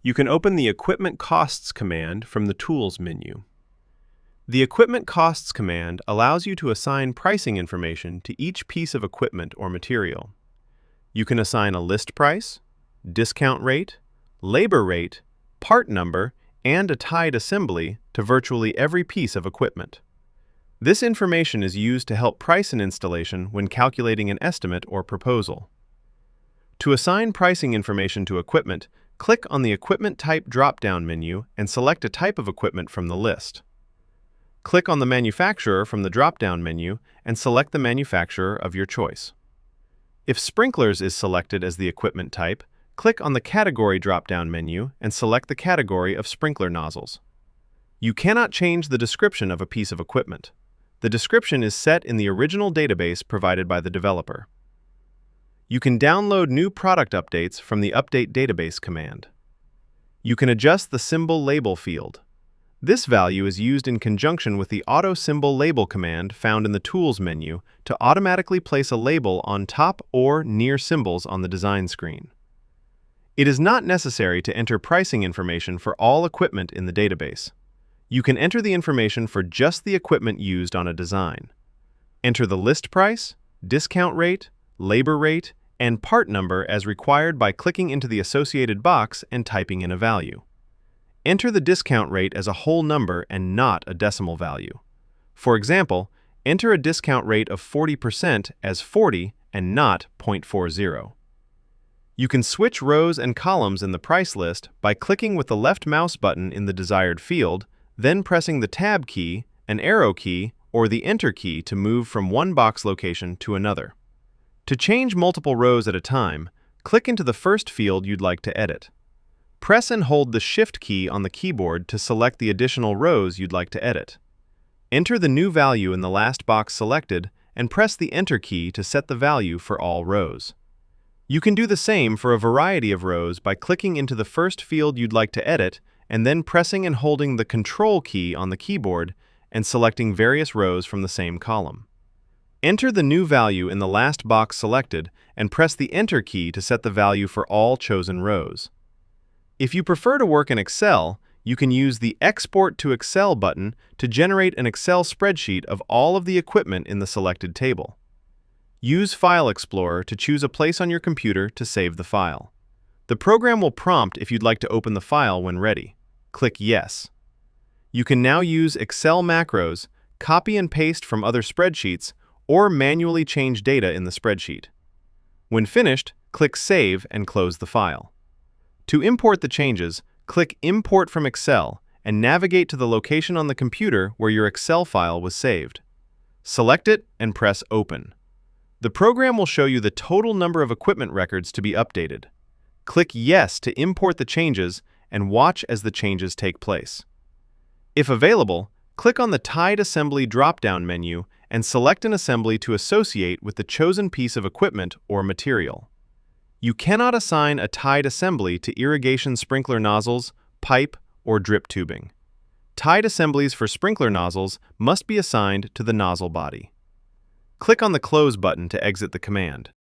You can open the Equipment Costs command from the Tools menu. The Equipment Costs command allows you to assign pricing information to each piece of equipment or material. You can assign a list price, discount rate, labor rate, part number, and a tied assembly to virtually every piece of equipment. This information is used to help price an installation when calculating an estimate or proposal. To assign pricing information to equipment, click on the Equipment Type drop-down menu and select a type of equipment from the list. Click on the manufacturer from the drop-down menu and select the manufacturer of your choice. If sprinklers is selected as the equipment type, click on the Category drop-down menu and select the category of sprinkler nozzles. You cannot change the description of a piece of equipment. The description is set in the original database provided by the developer. You can download new product updates from the Update Database command. You can adjust the symbol label field. This value is used in conjunction with the Auto Symbol Label command found in the Tools menu to automatically place a label on top or near symbols on the design screen. It is not necessary to enter pricing information for all equipment in the database. You can enter the information for just the equipment used on a design. Enter the list price, discount rate, labor rate, and part number as required by clicking into the associated box and typing in a value. Enter the discount rate as a whole number and not a decimal value. For example, enter a discount rate of 40% as 40 and not 0.40. You can switch rows and columns in the price list by clicking with the left mouse button in the desired field, then pressing the Tab key, an arrow key, or the Enter key to move from one box location to another. To change multiple rows at a time, click into the first field you'd like to edit. Press and hold the Shift key on the keyboard to select the additional rows you'd like to edit. Enter the new value in the last box selected and press the Enter key to set the value for all rows. You can do the same for a variety of rows by clicking into the first field you'd like to edit and then pressing and holding the Control key on the keyboard and selecting various rows from the same column. Enter the new value in the last box selected and press the Enter key to set the value for all chosen rows. If you prefer to work in Excel, you can use the Export to Excel button to generate an Excel spreadsheet of all of the equipment in the selected table. Use File Explorer to choose a place on your computer to save the file. The program will prompt if you'd like to open the file when ready. Click Yes. You can now use Excel macros, copy and paste from other spreadsheets, or manually change data in the spreadsheet. When finished, click Save and close the file. To import the changes, click Import from Excel and navigate to the location on the computer where your Excel file was saved. Select it and press Open. The program will show you the total number of equipment records to be updated. Click Yes to import the changes and watch as the changes take place. If available, click on the Tied Assembly drop-down menu and select an assembly to associate with the chosen piece of equipment or material. You cannot assign a tied assembly to irrigation sprinkler nozzles, pipe, or drip tubing. Tied assemblies for sprinkler nozzles must be assigned to the nozzle body. Click on the Close button to exit the command.